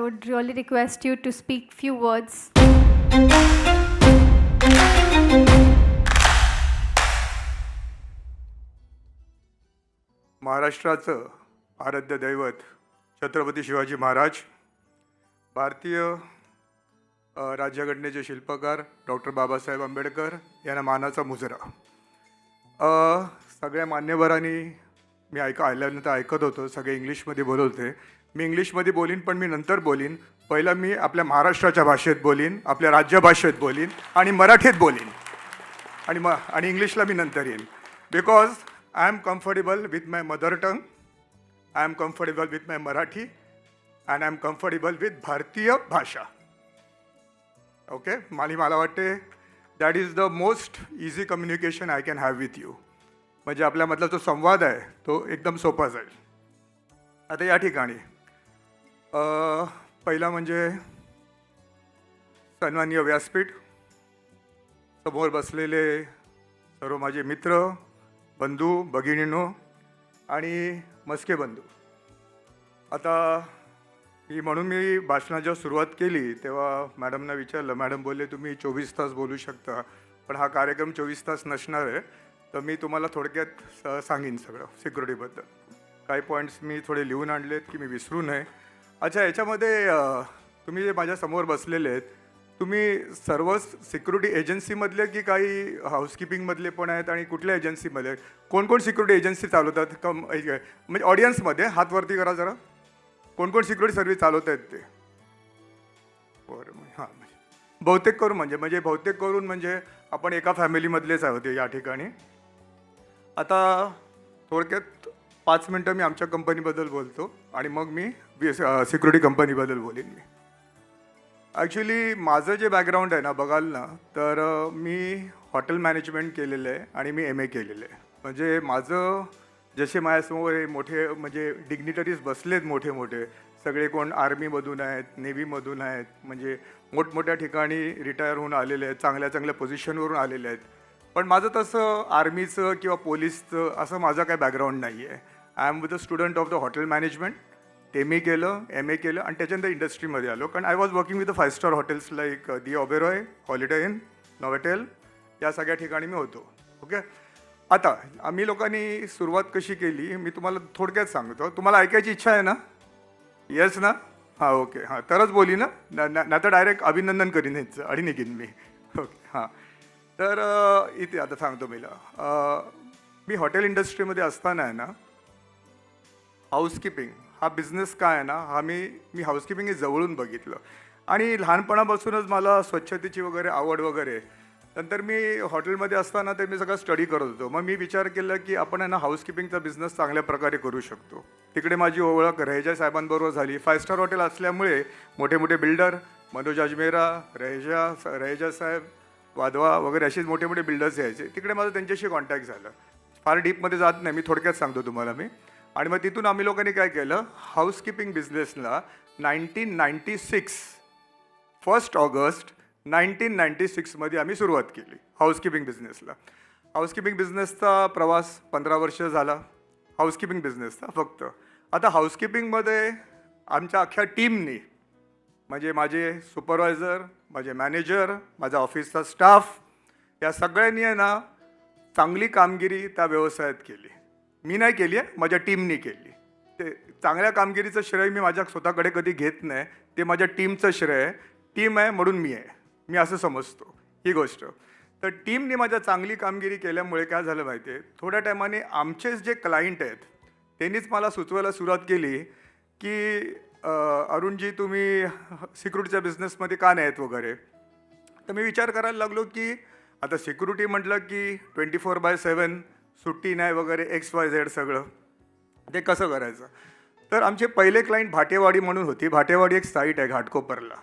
would really request you to speak few words. महाराष्ट्राचं आराध्य दैवत छत्रपती शिवाजी महाराज, भारतीय राज्यघटनेचे शिल्पकार डॉक्टर बाबासाहेब आंबेडकर यांना मानाचा मुजरा. सगळ्या मान्यवरांनी मी आल्यानंतर ऐकत होतो, सगळे इंग्लिशमध्ये बोलत होते. मी इंग्लिशमध्ये बोलीन, पण मी नंतर बोलीन. पहिला मी आपल्या महाराष्ट्राच्या भाषेत बोलीन, आपल्या राज्यभाषेत बोलीन आणि मराठीत बोलीन आणि इंग्लिशला मी नंतर येईन. Because I am comfortable with my mother tongue, I am comfortable with my Marathi, and I am comfortable with Bharatiya Bhasha. Okay? मला वाटते that is the most easy communication I can have with you. म्हणजे आपल्यामधला जो संवाद आहे तो एकदम सोपा जाईल. आता या ठिकाणी पहिला म्हणजे सन्माननीय व्यासपीठ, समोर बसलेले सर्व माझे मित्र, बंधू, भगिनींनो आणि मस्के बंधू. आता म्हणून मी भाषणाची सुरुवात केली तेव्हा मॅडमना विचारलं. मॅडम बोलले तुम्ही 24 तास बोलू शकता, पण हा कार्यक्रम 24 तास नसणार आहे. तर मी तुम्हाला थोडक्यात सांगीन सगळं सिक्युरिटीबद्दल. काही पॉईंट्स मी थोडे लिहून आणलेत की मी विसरू नये. अच्छा, याच्यामध्ये तुम्ही जे माझ्यासमोर बसलेले आहेत, तुम्ही सर्व सिक्युरिटी एजन्सीमधले की काही हाऊसकीपिंगमधले पण आहेत आणि कुठल्या एजन्सीमध्ये कोण कोण सिक्युरिटी एजन्सी चालवतात का? म्हणजे ऑडियन्समध्ये हात वरती करा जरा. कोण कोण सिक्युरिटी सर्व्हिस चालवत आहेत ते? बरं, हां. बहुतेक करून म्हणजे आपण एका फॅमिलीमधलेच आहोत या ठिकाणी. आता थोडक्यात 5 मिनटं मी आमच्या कंपनीबद्दल बोलतो आणि मग मी सिक्युरिटी कंपनीबद्दल बोलेन. मी ॲक्च्युली माझं जे बॅकग्राऊंड आहे ना, बघाल ना, तर मी हॉटेल मॅनेजमेंट केलेलं आहे आणि मी MA केलेलं आहे. म्हणजे माझं जसे माझ्यासमोर हे मोठे म्हणजे डिग्निटरीज बसलेत मोठे सगळे, कोण आर्मीमधून आहेत, नेव्हीमधून आहेत, म्हणजे मोठमोठ्या ठिकाणी रिटायर होऊन आलेले आहेत, चांगल्या पोझिशनवरून आलेले आहेत. पण माझं तसं आर्मीचं किंवा पोलीसचं असं माझं काय बॅकग्राऊंड नाही आहे. I am with a student of the hotel management. MA केलं, MA केलं आणि त्याच्यानंतर इंडस्ट्रीमध्ये आलो. कारण I was working with the 5 star hotels like the Oberoi, Holiday Inn, Novotel, या सगळ्या ठिकाणी मी होतो. ओके. आता आम्ही लोकांनी सुरुवात कशी केली मी तुम्हाला थोडक्यात सांगतो. तुम्हाला ऐकायची इच्छा आहे ना? येस ना? हां, ओके. हां, तरच बोली ना, नाही तर डायरेक्ट अभिनंदन करीन ह्याचं आणि निघीन मी. ओके. हां, तर इथे आता सांगतो मी हॉटेल इंडस्ट्रीमध्ये असताना आहे ना, हाऊसकीपिंग हा बिझनेस काय आहे ना, हा मी हाऊसकीपिंग हे जवळून बघितलं आणि लहानपणापासूनच मला स्वच्छतेची वगैरे आवड वगैरे. नंतर मी हॉटेलमध्ये असताना ते मी सगळं स्टडी करत होतो. मग मी विचार केला की आपण आहे ना हाऊसकीपिंगचा बिझनेस चांगल्या प्रकारे करू शकतो. तिकडे माझी ओळख रहेजा साहेबांबरोबर झाली. 5 स्टार हॉटेल असल्यामुळे मोठे बिल्डर, मनोज अजमेरा, रहेजा साहेब, वाधवा वगैरे असेच मोठे बिल्डर्स यायचे. तिकडे माझं त्यांच्याशी कॉन्टॅक्ट झालं. फार डीपमध्ये जात नाही, मी थोडक्यात सांगतो तुम्हाला मी. आणि मग तिथून आम्ही लोकांनी काय केलं, हाऊसकीपिंग बिझनेसला 1996 1 ऑगस्ट 1996 आम्ही सुरुवात केली हाऊसकीपिंग बिझनेसला. हाऊसकीपिंग बिझनेसचा प्रवास 15 वर्ष झाला हाऊसकीपिंग बिझनेसचा फक्त. आता हाऊसकीपिंगमध्ये आमच्या अख्ख्या टीमनी, म्हणजे माझे सुपरवायझर, माझे मॅनेजर, माझा ऑफिसचा स्टाफ, या सगळ्यांनी आहे ना चांगली कामगिरी त्या व्यवसायात केली. मी नाही केली आहे, माझ्या टीमनी केली. ते चांगल्या कामगिरीचं श्रेय मी माझ्या स्वतःकडे कधी घेत नाही, ते माझ्या टीमचं श्रेय आहे. टीम आहे म्हणून मी आहे, मी असं समजतो ही गोष्ट. तर टीमने माझ्या चांगली कामगिरी केल्यामुळे काय झालं माहिती आहे, थोड्या टायमाने आमचेच जे क्लायंट आहेत त्यांनीच मला सुचवायला सुरुवात केली की अरुणजी तुम्ही सिक्युरिटीच्या बिझनेसमध्ये का नाही आहेत वगैरे. तर मी विचार करायला लागलो की आता सिक्युरिटी म्हटलं की 24/7 सुट्टी नाही वगैरे, XYZ सगळं, ते कसं करायचं. तर आमचे पहिले क्लायंट भाटेवाडी म्हणून होती. भाटेवाडी एक साईट आहे घाटकोपरला,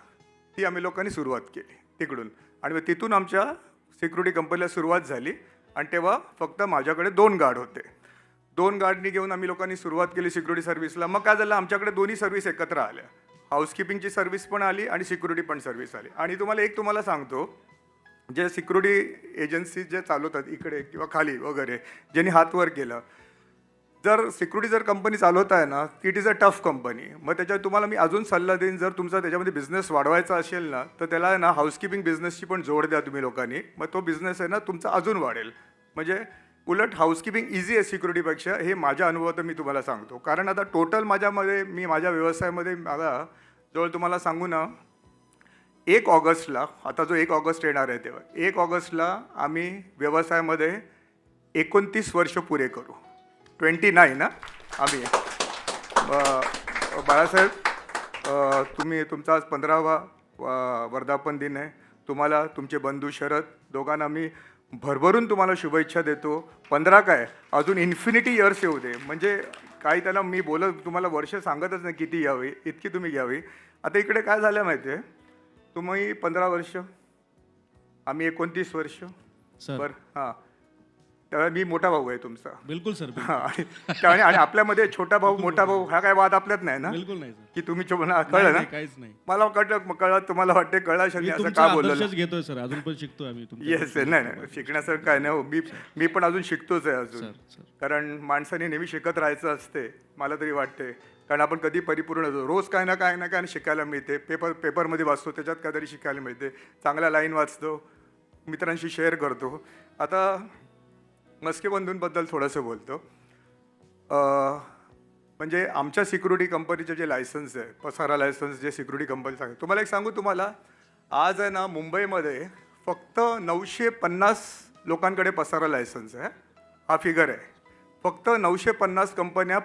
ती आम्ही लोकांनी सुरुवात केली तिकडून. आणि मग तिथून आमच्या सिक्युरिटी कंपनीला सुरुवात झाली. आणि तेव्हा फक्त माझ्याकडे 2 गार्ड होते. 2 गार्डनी घेऊन आम्ही लोकांनी सुरुवात केली सिक्युरिटी सर्व्हिसला. मग काय झालं, आमच्याकडे दोन्ही सर्व्हिस एकत्र आल्या. हाऊसकीपिंगची सर्व्हिस पण आली आणि सिक्युरिटी पण सर्व्हिस आली. आणि तुम्हाला सांगतो, जे सिक्युरिटी एजन्सी जे चालवतात इकडे किंवा खाली वगैरे, ज्यांनी हात वर केलं, जर सिक्युरिटी जर कंपनी चालवत आहे ना, it is a tough company. मग त्याच्यात तुम्हाला मी अजून सल्ला देईन, जर तुमचा त्याच्यामध्ये बिझनेस वाढवायचा असेल ना, तर त्याला आहे ना हाऊसकीपिंग बिझनेसची पण जोड द्या तुम्ही लोकांनी. मग तो बिझनेस आहे ना तुमचा अजून वाढेल. म्हणजे उलट हाऊसकीपिंग इझी आहे सिक्युरिटीपेक्षा, हे माझ्या अनुभवातून मी तुम्हाला सांगतो. कारण आता टोटल माझ्यामध्ये मी माझ्या व्यवसायामध्ये मला जवळ तुम्हाला सांगू ना, 1 ऑगस्टला, आता जो 1 ऑगस्ट येणार आहे तेव्हा 1 ऑगस्टला आम्ही व्यवसायामध्ये 29 वर्ष पुरे करू. 29 ना आम्ही. बाळासाहेब, तुम्ही तुमचा आज 15वा वर्धापन दिन आहे. तुम्हाला तुमचे बंधू शरद दोघांना मी भरभरून तुम्हाला शुभेच्छा देतो. 15 काय अजून इन्फिनिटी इयर्स येऊ दे. म्हणजे काही त्याला मी बोलत तुम्हाला वर्ष सांगतच नाही किती यावी, इतकी तुम्ही घ्यावी. आता इकडे काय झालं माहिती आहे, तुम्ही 15 वर्ष, आम्ही 29 वर्ष. बरं, हां. त्यावेळेला मी मोठा भाऊ आहे तुमचा. बिलकुल सर. हां. आणि आपल्यामध्ये छोटा भाऊ मोठा भाऊ हा काय वाद आपल्यात नाही ना, बिलकुल नाही सर. की तुम्ही कळलं ना. काहीच नाही. मला कळलं तुम्हाला वाटते कळलं मी असं तुमचा का बोललं. आदर्शच घेतोय सर, अजून पण शिकतोय आम्ही तुमच्या. येस, नाही शिकण्यासारखं काय नाही हो. मी पण अजून शिकतोच आहे अजून. सर. कारण माणसाने नेहमी शिकत राहायचं असते, मला तरी वाटते. कारण आपण कधी परिपूर्ण होतो, रोज काय ना काय शिकायला मिळते. पेपरमध्ये वाचतो, त्याच्यात काहीतरी शिकायला मिळते. चांगल्या लाईन वाचतो, मित्रांशी शेअर करतो. आता मस्के बंधूंबद्दल थोडंसं बोलतो. म्हणजे आमच्या सिक्युरिटी कंपनीचे जे लायसन्स आहे, पसारा लायसन्स जे सिक्युरिटी कंपनी सांगते, तुम्हाला एक सांगू, तुम्हाला आज आहे ना मुंबईमध्ये फक्त 950 लोकांकडे पसारा लायसन्स आहे. हा फिगर आहे. फक्त 950 कंपन्या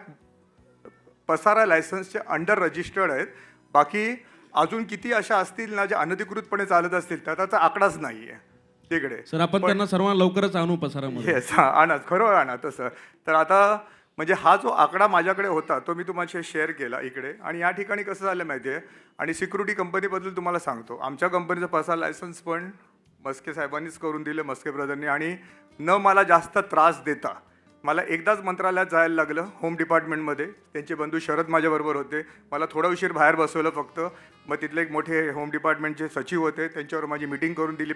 पसारा लायसन्सचे अंडर रजिस्टर्ड आहेत. बाकी अजून किती अशा असतील ना ज्या अनधिकृतपणे चालत असतील, त्याचा आकडाच नाही आहे तिकडे. सर आपण त्यांना सर्वांना लवकरच आणू पसारामध्ये. येस, आणा, खरं आणा तसं. तर आता म्हणजे हा जो आकडा माझ्याकडे होता तो मी तुम्हाला शेअर केला इकडे. आणि या ठिकाणी कसं झालं माहिती आहे, आणि सिक्युरिटी कंपनीबद्दल तुम्हाला सांगतो, आमच्या कंपनीचं पसारा लायसन्स पण मस्के साहेबांनीच करून दिलं, मस्के ब्रदरनी. आणि न मला जास्त त्रास देता मला एकदाच मंत्रालयात जायला लागलं, होम डिपार्टमेंटमध्ये. त्यांचे बंधू शरद माझ्याबरोबर होते. मला थोडा उशीर बाहेर बसवलं फक्त. मग तिथले एक मोठे होम डिपार्टमेंटचे सचिव होते, त्यांच्यावर माझी मीटिंग करून दिली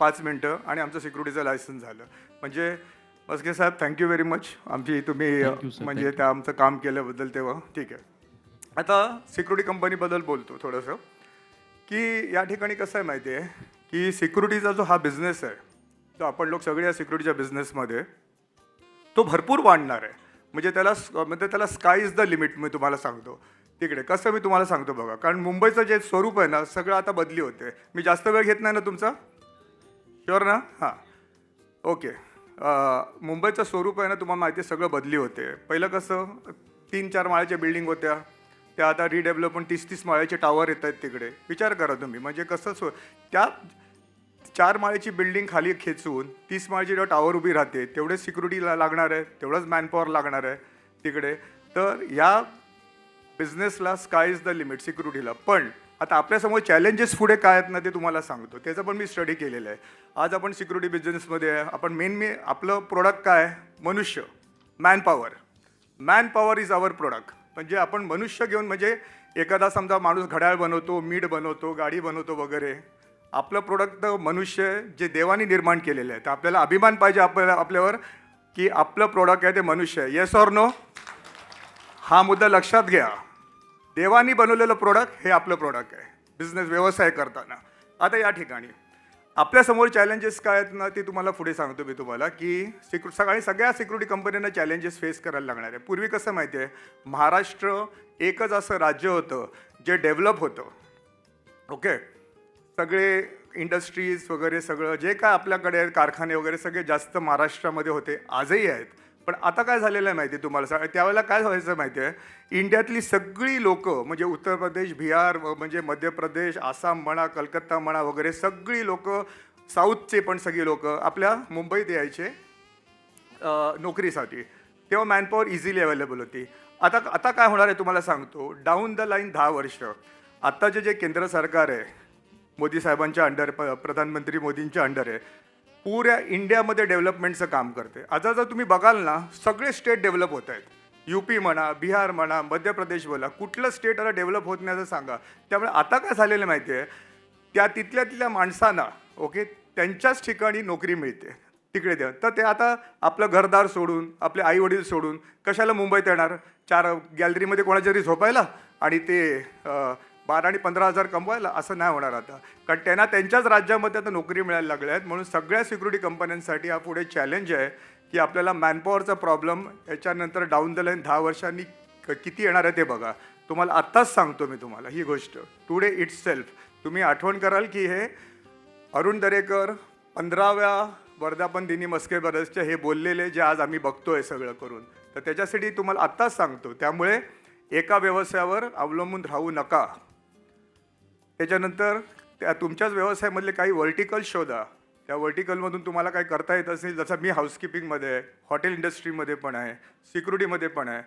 5 मिनटं, आणि आमचं सिक्युरिटीचं लायसन्स झालं. म्हणजे मस्के साहेब, थँक्यू व्हेरी मच. तुम्ही म्हणजे त्या आमचं काम केल्याबद्दल तेव्हा. ठीक आहे. आता सिक्युरिटी कंपनीबद्दल बोलतो थोडंसं, की या ठिकाणी कसं आहे माहिती आहे, की सिक्युरिटीचा जो हा बिझनेस आहे, तो आपण लोक सगळे या सिक्युरिटीच्या बिझनेसमध्ये, तो भरपूर वाढणार आहे. म्हणजे त्याला स्काय इज द लिमिट. मी तुम्हाला सांगतो तिकडे कसं, मी तुम्हाला सांगतो बघा. कारण मुंबईचं जे स्वरूप आहे ना, सगळं आता बदली होते. मी जास्त वेळ घेत नाही ना तुमचा, शुअर ना. हां, ओके. मुंबईचं स्वरूप आहे ना, तुम्हाला माहिती आहे, सगळं बदली होते. पहिलं कसं 3-4 माळ्याच्या बिल्डिंग होत्या, त्या आता रिडेव्हलपमेंट 30-30 माळ्याचे टावर येत आहेत तिकडे. विचार करा तुम्ही. म्हणजे कसं त्या 4 माळ्याची बिल्डिंग खाली खेचून 30 माळ्याची जेव्हा टावर उभी राहते, तेवढेच सिक्युरिटीला लागणार आहे, तेवढंच मॅनपॉवर लागणार आहे तिकडे. तर या बिझनेसला स्काय इज द लिमिट सिक्युरिटीला. पण आता आपल्यासमोर चॅलेंजेस पुढे काय आहेत ना, ते तुम्हाला सांगतो. त्याचं पण मी स्टडी केलेलं आहे. आज आपण सिक्युरिटी बिझनेसमध्ये आहे. आपण आपलं प्रोडक्ट काय आहे? मनुष्य, मॅनपॉवर इज आवर प्रोडक्ट. म्हणजे आपण मनुष्य घेऊन, म्हणजे एखादा समजा माणूस घड्याळ बनवतो, मीठ बनवतो, गाडी बनवतो वगैरे. आपलं प्रोडक्ट मनुष्य जे देवानी निर्माण केलेलं आहे. तर आपल्याला अभिमान पाहिजे आपल्यावर, की आपलं प्रोडक्ट आहे ते मनुष्य आहे. Yes or no? हा मुद्दा लक्षात घ्या. देवानी बनवलेलं प्रोडक्ट हे आपलं प्रोडक्ट आहे बिझनेस व्यवसाय करताना. आता या ठिकाणी आपल्यासमोर चॅलेंजेस काय आहेत ना, ते तुम्हाला पुढे सांगतो मी तुम्हाला, की सगळ्या सिक्युरिटी कंपन्यांना चॅलेंजेस फेस करायला लागणार आहे. पूर्वी कसं माहिती आहे, महाराष्ट्र एकच असं राज्य होतं जे डेव्हलप होतं. ओके, सगळे इंडस्ट्रीज वगैरे सगळं जे काय आपल्याकडे आहेत, कारखाने वगैरे सगळे जास्त महाराष्ट्रामध्ये होते, आजही आहेत. पण आता काय झालेलं आहे माहिती आहे तुम्हाला, त्यावेळेला काय व्हायचं माहिती आहे, इंडियातली सगळी लोकं, म्हणजे उत्तर प्रदेश, बिहार, म्हणजे मध्य प्रदेश, आसाम म्हणा, कलकत्ता म्हणा वगैरे, सगळी लोकं, साऊथचे पण सगळी लोकं आपल्या मुंबईत यायचे नोकरीसाठी. तेव्हा मॅनपॉवर इझिली अवेलेबल होती. आता काय होणार आहे तुम्हाला सांगतो. डाऊन द लाईन 10 वर्ष, आत्ताचे जे केंद्र सरकार आहे, मोदी साहेबांच्या अंडर, प्रधानमंत्री मोदींच्या अंडर आहे, पुऱ्या इंडियामध्ये डेव्हलपमेंटचं काम करते. आता जर तुम्ही बघाल ना, सगळे स्टेट डेव्हलप होत आहेत. UP म्हणा, बिहार म्हणा, मध्य प्रदेश बोला, कुठलं स्टेट आता डेव्हलप होत नाही असं सांगा. त्यामुळे आता काय झालेलं माहिती आहे, तिथल्या माणसांना, ओके, त्यांच्याच ठिकाणी नोकरी मिळते. तिकडे द्या. तर ते आता आपलं घरदार सोडून, आपले आई वडील सोडून कशाला मुंबईत येणार? 4 गॅलरीमध्ये कोणाच्या तरी झोपायला आणि ते 12 आणि 15,000 कमवायला? असं नाही होणार आता. कारण त्यांना त्यांच्याच राज्यामध्ये आता नोकरी मिळायला लागल्या आहेत. म्हणून सगळ्या सिक्युरिटी कंपन्यांसाठी हा पुढे चॅलेंज आहे की आपल्याला मॅनपॉवरचा प्रॉब्लेम याच्यानंतर डाऊन द लाईन 10 वर्षांनी किती येणार आहे ते बघा. तुम्हाला आत्ताच सांगतो मी तुम्हाला ही गोष्ट. टुडे इट्स सेल्फ तुम्ही आठवण कराल की हे अरुण दरेकर 15व्या वर्धापन दिनी मस्के ब्रदर्सचे हे बोललेले जे आज आम्ही बघतोय सगळं करून. तर त्याच्यासाठी तुम्हाला आत्ताच सांगतो. त्यामुळे एका व्यवसायावर अवलंबून राहू नका. त्याच्यानंतर त्या तुमच्याच व्यवसायामधले काही व्हर्टिकल शोधा. त्या व्हर्टिकलमधून तुम्हाला काय करता येत असेल, जसं मी हाऊसकीपिंगमध्ये आहे, हॉटेल इंडस्ट्रीमध्ये पण आहे, सिक्युरिटीमध्ये पण आहे.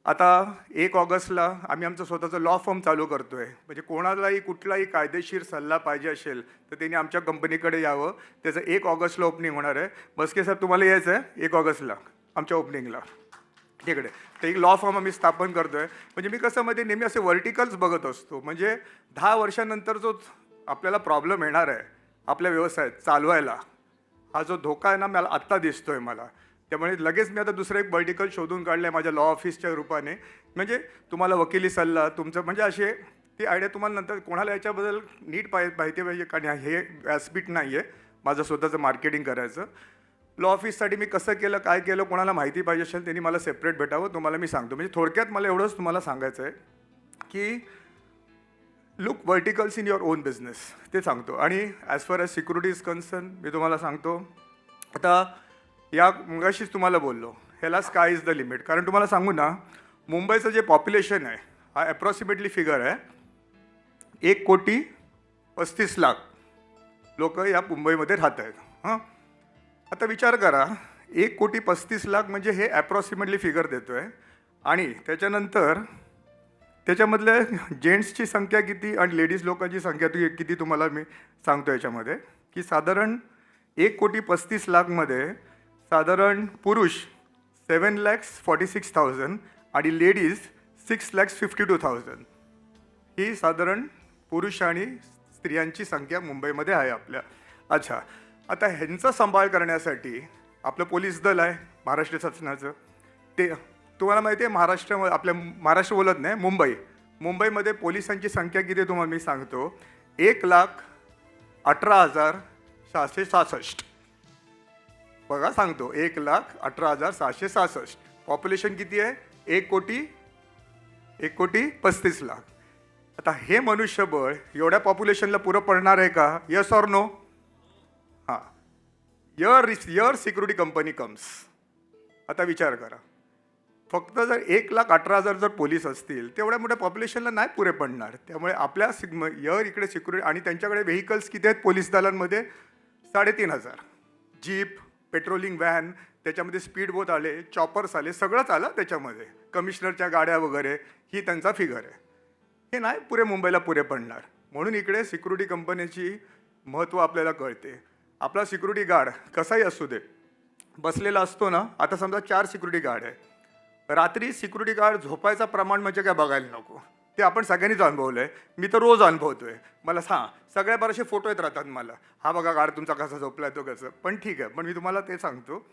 आता 1 ऑगस्टला आम्ही आमचं स्वतःचं लॉ फर्म चालू करतो आहे. म्हणजे कोणालाही कुठलाही कायदेशीर सल्ला पाहिजे असेल तर त्यांनी आमच्या कंपनीकडे यावं. त्याचं 1 ऑगस्टला ओपनिंग होणार आहे. बस्के साहेब तुम्हाला यायचं आहे 1 ऑगस्टला आमच्या ओपनिंगला तिकडे. तर एक लॉ फर्म आम्ही स्थापन करतो आहे. म्हणजे मी कसं मध्ये नेहमी असे व्हर्टिकल्स बघत असतो. म्हणजे 10 वर्षानंतर जो आपल्याला प्रॉब्लेम येणार आहे आपल्या व्यवसायात चालवायला, हा जो धोका आहे ना मला आत्ता दिसतोय मला. त्यामुळे लगेच मी आता दुसरं एक व्हर्टिकल शोधून काढलं आहे माझ्या लॉ ऑफिसच्या रूपाने. म्हणजे तुम्हाला वकिली सल्ला तुमचं म्हणजे असे ती आयडिया तुम्हाला नंतर कोणाला याच्याबद्दल नीट माहिती पाहिजे. कारण हे व्यासपीठ नाही आहे माझं स्वतःचं मार्केटिंग करायचं. लॉ ऑफिससाठी मी कसं केलं काय केलं कोणाला माहिती पाहिजे असेल त्यांनी मला सेपरेट भेटावं. तुम्हाला मी सांगतो. म्हणजे थोडक्यात मला एवढंच तुम्हाला सांगायचं आहे की look verticals in your own business ते सांगतो. आणि as far as security is concern मी तुम्हाला सांगतो. आता या मगाशीच तुम्हाला बोललो ह्याला स्काय इज द लिमिट. कारण तुम्हाला सांगू ना मुंबईचं जे पॉप्युलेशन आहे हा ॲप्रॉक्सिमेटली फिगर आहे 1,35,00,000 लोक या मुंबईमध्ये राहत आहेत. हां आता विचार करा 1,35,00,000 म्हणजे हे ॲप्रॉक्सिमेटली फिगर देतो आहे. आणि त्याच्यानंतर त्याच्यामधल्या जेंट्सची संख्या किती आणि लेडीज लोकांची संख्या किती तुम्हाला मी सांगतो याच्यामध्ये की साधारण 1,35,00,000 साधारण पुरुष 7,46,000 आणि लेडीज 6,52,000 ही साधारण पुरुष आणि स्त्रियांची संख्या मुंबईमध्ये आहे आपल्या. अच्छा आता ह्यांचा सांभाळ करण्यासाठी आपलं पोलीस दल आहे महाराष्ट्र शासनाचं. ते तुम्हाला माहिती आहे महाराष्ट्रामध्ये आपल्या महाराष्ट्र बोलत नाही मुंबईमध्ये पोलिसांची संख्या किती आहे तुम्हाला मी सांगतो 1,18,666 बघा सांगतो 1,18,666. पॉप्युलेशन किती आहे 1,35,00,000. आता हे मनुष्यबळ एवढ्या पॉप्युलेशनला पुरं पडणार आहे का? Yes or no? हां युअर सिक्युरिटी कंपनी कम्स. आता विचार करा फक्त जर 1,18,000 जर पोलीस असतील तेवढ्या मोठ्या पॉप्युलेशनला नाही पुरे पडणार. त्यामुळे आपल्या इकडे सिक्युरिटी आणि त्यांच्याकडे व्हेकल्स किती आहेत पोलीस दलांमध्ये 3,500 जीप पेट्रोलिंग व्हॅन त्याच्यामध्ये स्पीड बोट आले चॉपर्स आले सगळंच आलं त्याच्यामध्ये कमिशनरच्या गाड्या वगैरे ही त्यांचा फिगर आहे. हे नाही पुरे मुंबईला पुरे पडणार. म्हणून इकडे सिक्युरिटी कंपनीची महत्त्व आपल्याला कळते. आपला सिक्युरिटी गार्ड कसाही असू दे बसलेला असतो ना. आता समजा 4 सिक्युरिटी गार्ड आहे. रात्री सिक्युरिटी गार्ड झोपायचं प्रमाण म्हणजे काय बघायला नको. ते आपण सगळ्यांनीच अनुभवलं आहे. मी तर रोज अनुभवतो आहे. मला सगळ्या बरेचसे फोटो येत राहतात मला. हा बघा गार्ड तुमचा कसा झोपला आहे तो कसं. पण ठीक आहे पण मी तुम्हाला ते सांगतो.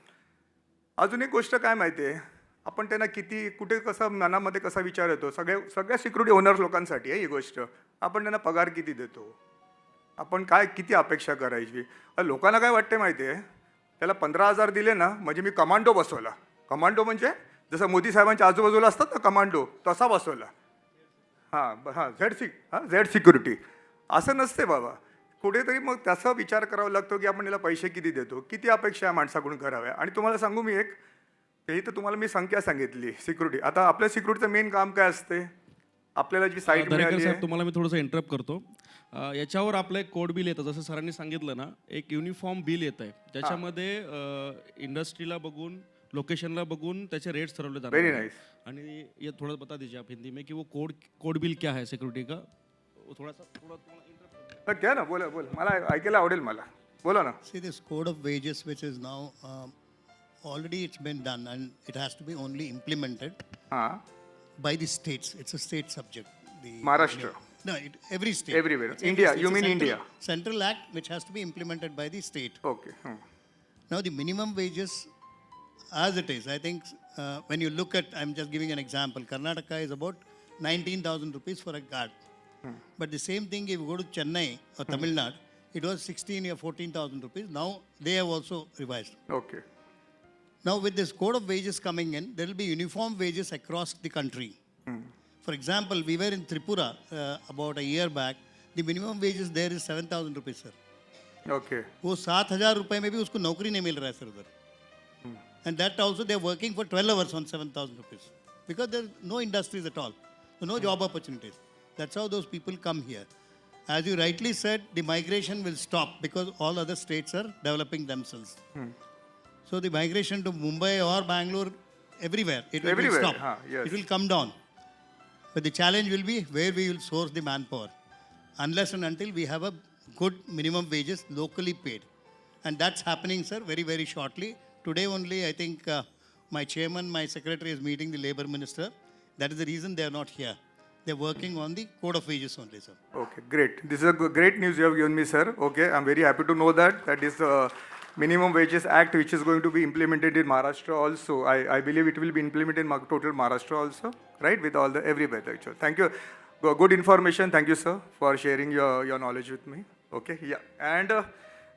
अजून एक गोष्ट काय माहिती आहे आपण त्यांना किती कुठे कसं मनामध्ये कसा विचार येतो सगळ्या सिक्युरिटी ओनर्स लोकांसाठी आहे ही गोष्ट. आपण त्यांना पगार किती देतो आपण काय किती अपेक्षा करायची. लोकांना काय वाटते माहिती आहे त्याला 15,000 दिले ना म्हणजे मी कमांडो बसवला. कमांडो म्हणजे जसं मोदी साहेबांच्या आजूबाजूला असतात ना कमांडो तसा बसवला. झेड सिक्युरिटी असं नसते बाबा. कुठेतरी मग त्याचा विचार करावा लागतो की आपण याला पैसे किती देतो किती अपेक्षा या माणसाकडून कराव्या. आणि तुम्हाला सांगू मी एक ते तर तुम्हाला मी संख्या सांगितली सिक्युरिटी. आता आपल्या सिक्युरिटीचं मेन काम काय असते आपल्याला जी साईट मिळाली आहे. तुम्हाला मी थोडंसं इंटरप्ट करतो. याच्यावर आपलं एक कोड बिल येतं जसं सरांनी सांगितलं ना एक युनिफॉर्म बिल येत आहे ज्याच्यामध्ये इंडस्ट्रीला बघून लोकेशनला बघून त्याचे रेट्स ठरवले जातात. Very nice. आणि ये थोड़ा बता दीजिए आप हिंदी में कि वो कोड बिल क्या है सिक्योरिटी का. थोड़ा क्या ना बोला मला ऐकायला आवडेल मला. बोला ना. See this code of wages which is now already it's been done and it has to be only implemented by the states. It's a state subject. Maharashtra. No, every state. Everywhere. It's India. every You state. mean It's a India? Central act which has to be implemented by the state. Okay. Now the minimum wages, as it is, I think when you look at, I'm just giving an example, Karnataka is about 19,000 rupees for a guard. But the same thing, if you go to Chennai or Tamil Nadu, it was 16 or 14,000 rupees. Now they have also revised. Okay. Now with this code of wages coming in, there will be uniform wages across the country. For example, we were in Tripura about a year back. The minimum wages there is 7,000 rupees, sir. Okay. वो 7,000 रुपए में भी उसको नौकरी नहीं mill रहा है sir उधर. And that also they are working for 12 hours on 7,000 rupees. Because there are no industries at all. So no job opportunities. That's how those people come here. As you rightly said, the migration will stop because all other states are developing themselves. So the migration to Mumbai or Bangalore, everywhere, it will Everywhere, stop. yes. It will come down. But the challenge will be where we will source the manpower. Unless and until we have a good minimum wages locally paid. And that's happening, sir, very, very shortly. Today only, I think my chairman, my secretary is meeting the labor minister. That is the reason they are not here. They're working on the code of wages only, sir. Okay, great. This is a great news you have given me, sir. Okay, I'm very happy to know that. That is the Minimum Wages Act, which is going to be implemented in Maharashtra also. I believe it will be implemented in total Maharashtra also, right? With all the everywhere, actually. Thank you. Good information. Thank you, sir, for sharing your knowledge with me. Okay, yeah. And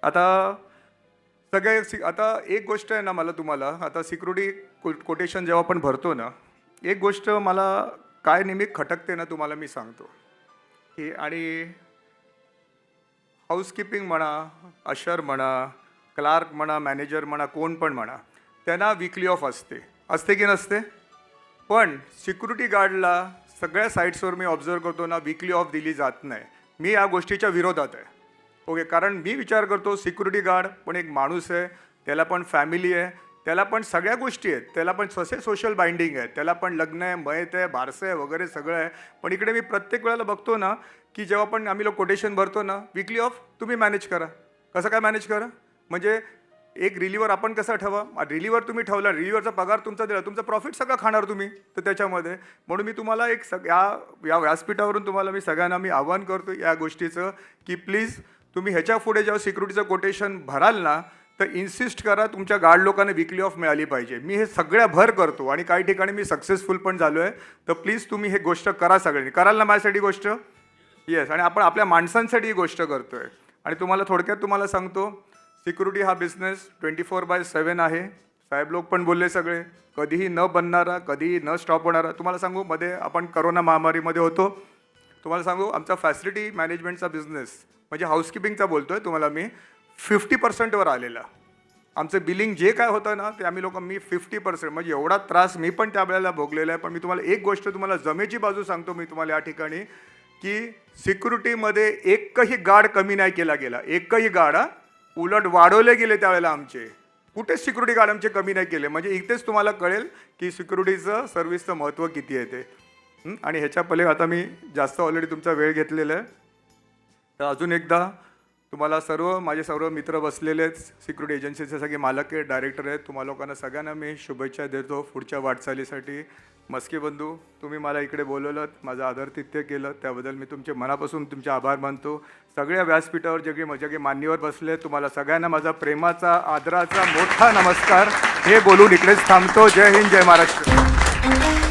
आता एक गोष्ट आहे ना, मला तुम्हाला आता security quotation जेव्हा आपण भरतो ना, एक गोष्ट मला काय नेहमी खटकते ना, तुम्हाला मी सांगतो की, आणि हाऊसकीपिंग म्हणा, अशर म्हणा, क्लार्क म्हणा, मॅनेजर म्हणा, कोण पण म्हणा, त्यांना वीकली ऑफ असते की नसते. पण सिक्युरिटी गार्डला सगळ्या साईट्सवर मी ऑब्झर्व करतो ना, वीकली ऑफ दिली जात नाही. मी या गोष्टीच्या विरोधात आहे. ओके, कारण मी विचार करतो सिक्युरिटी गार्ड पण एक माणूस आहे, त्याला पण फॅमिली आहे, त्याला पण सगळ्या गोष्टी आहेत, त्याला पण तसे सोशल बाइंडिंग आहे, त्याला पण लग्न आहे, मयत आहे, बारसं आहे वगैरे सगळं आहे. पण इकडे मी प्रत्येक वेळेला बघतो ना की जेव्हा पण आम्ही लोक कोटेशन भरतो ना, वीकली ऑफ तुम्ही मॅनेज करा. कसं काय मॅनेज करा? म्हणजे एक रिलीवर आपण कसं ठेवा, रिलीवर तुम्ही ठेवला, रिलीवरचा पगार तुमचा दिला, तुमचा प्रॉफिट सगळं खाणार तुम्ही तर त्याच्यामध्ये. म्हणून मी तुम्हाला एक या व्यासपीठावरून तुम्हाला मी सगळ्यांना मी आवाहन करतो या गोष्टीचं की प्लीज तुम्ही ह्याच्या पुढे जेव्हा सिक्युरिटीचं कोटेशन भराल ना, तर इन्सिस्ट करा तुमच्या गार्ड लोकांना वीकली ऑफ मिळाली पाहिजे. मी हे सगळ्या भर करतो आणि काही ठिकाणी मी सक्सेसफुल पण झालो आहे. तर प्लीज तुम्ही हे गोष्ट करा, सगळ्यांनी कराल ना माझ्यासाठी गोष्ट. येस, आणि आपण आपल्या माणसांसाठी ही गोष्ट करतो आहे. आणि तुम्हाला थोडक्यात तुम्हाला सांगतो, सिक्युरिटी हा बिझनेस 24/7 आहे. साहेब लोक पण बोलले सगळे, कधीही न बनणारा, कधीही न स्टॉप होणारा. तुम्हाला सांगू, मध्ये आपण करोना महामारीमध्ये होतो, तुम्हाला सांगू आमचा फॅसिलिटी मॅनेजमेंटचा बिझनेस म्हणजे हाऊसकीपिंगचा बोलतोय तुम्हाला मी, 50%वर आलेला. आमचं बिलिंग जे काय होतं ना ते आम्ही लोक, मी 50% म्हणजे एवढा त्रास मी पण त्यावेळेला भोगलेला आहे. पण मी तुम्हाला एक गोष्ट तुम्हाला जमेची बाजू सांगतो मी तुम्हाला या ठिकाणी, की सिक्युरिटीमध्ये एकही गार्ड कमी नाही केला गेला, एकही गार्ड उलट वाढवले गेले त्यावेळेला आमचे. कुठेच सिक्युरिटी गार्ड आमचे कमी नाही केले. म्हणजे इथेच तुम्हाला कळेल की सिक्युरिटीचं सर्व्हिसचं महत्त्व किती आहे ते. आणि ह्याच्या पहिले आता मी जास्त ऑलरेडी तुमचा वेळ घेतलेला आहे. तर अजून एकदा तुम्हाला माझे सर्व मित्र बसलेले आहेत, सिक्युरिटी एजन्सीचे सगळे मालक आहेत, डायरेक्टर आहेत, तुम्हाला लोकांना सगळ्यांना मी शुभेच्छा देतो पुढच्या वाटचालीसाठी. मस्के बंधू, तुम्ही मला इकडे बोलवलं, माझं आदरातिथ्य केलं, त्याबद्दल मी तुमचे मनापासून तुमचे आभार मानतो. सगळ्या व्यासपीठावर जे मान्यवर बसले, तुम्हाला सगळ्यांना माझा प्रेमाचा, आदराचा मोठा नमस्कार हे बोलून इकडेच थांबतो. जय हिंद, जय महाराष्ट्र.